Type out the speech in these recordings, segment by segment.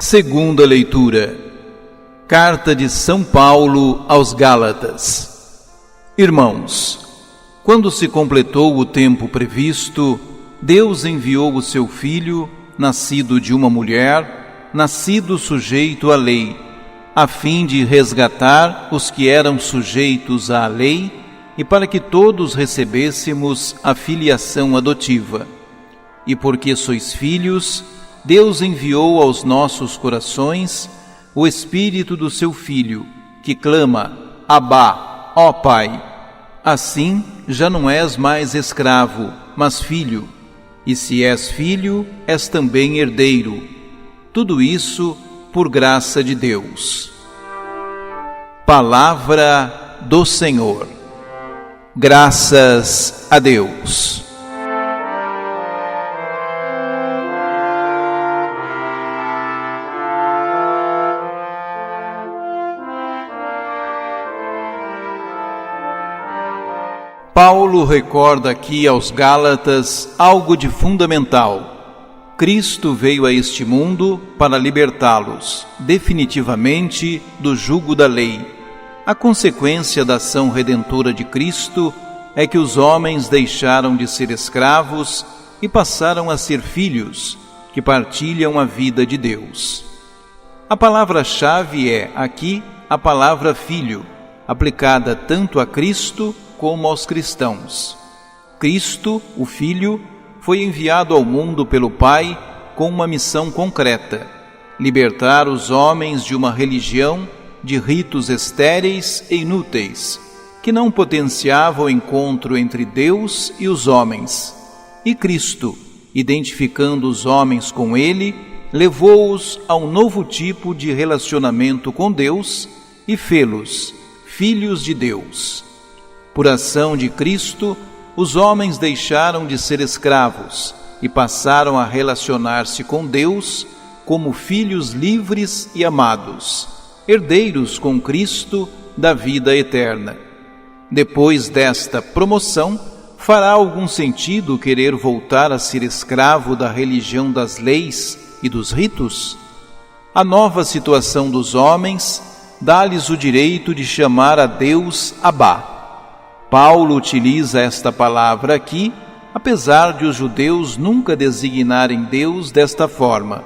Segunda leitura. Carta de São Paulo aos Gálatas. Irmãos, quando se completou o tempo previsto, Deus enviou o seu Filho, nascido de uma mulher, nascido sujeito à lei, a fim de resgatar os que eram sujeitos à lei e para que todos recebêssemos a filiação adotiva. E porque sois filhos, Deus enviou aos nossos corações o Espírito do seu Filho, que clama: Abá, ó Pai. Assim, já não és mais escravo, mas filho. E se és filho, és também herdeiro. Tudo isso por graça de Deus. Palavra do Senhor. Graças a Deus. Paulo recorda aqui aos Gálatas algo de fundamental. Cristo veio a este mundo para libertá-los definitivamente do jugo da lei. A consequência da ação redentora de Cristo é que os homens deixaram de ser escravos e passaram a ser filhos, que partilham a vida de Deus. A palavra-chave é, aqui, a palavra filho, aplicada tanto a Cristo como aos cristãos. Cristo, o Filho, foi enviado ao mundo pelo Pai com uma missão concreta: libertar os homens de uma religião de ritos estéreis e inúteis, que não potenciavam o encontro entre Deus e os homens. E Cristo, identificando os homens com Ele, levou-os a um novo tipo de relacionamento com Deus e fê-los filhos de Deus. Por ação de Cristo, os homens deixaram de ser escravos e passaram a relacionar-se com Deus como filhos livres e amados, herdeiros com Cristo da vida eterna. Depois desta promoção, fará algum sentido querer voltar a ser escravo da religião das leis e dos ritos? A nova situação dos homens dá-lhes o direito de chamar a Deus Abá. Paulo utiliza esta palavra aqui, apesar de os judeus nunca designarem Deus desta forma.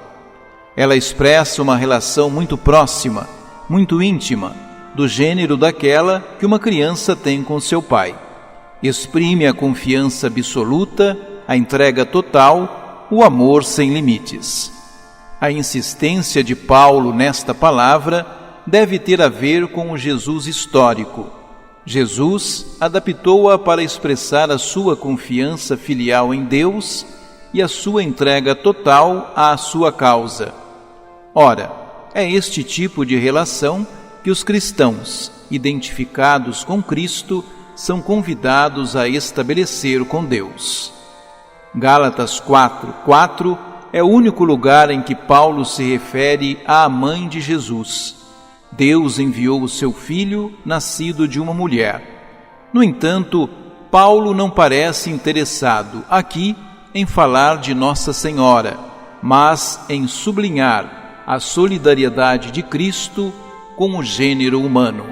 Ela expressa uma relação muito próxima, muito íntima, do gênero daquela que uma criança tem com seu pai. Exprime a confiança absoluta, a entrega total, o amor sem limites. A insistência de Paulo nesta palavra deve ter a ver com o Jesus histórico. Jesus adaptou-a para expressar a sua confiança filial em Deus e a sua entrega total à sua causa. Ora, é este tipo de relação que os cristãos, identificados com Cristo, são convidados a estabelecer com Deus. Gálatas 4:4 é o único lugar em que Paulo se refere à mãe de Jesus. Deus enviou o seu Filho, nascido de uma mulher. No entanto, Paulo não parece interessado aqui em falar de Nossa Senhora, mas em sublinhar a solidariedade de Cristo com o gênero humano.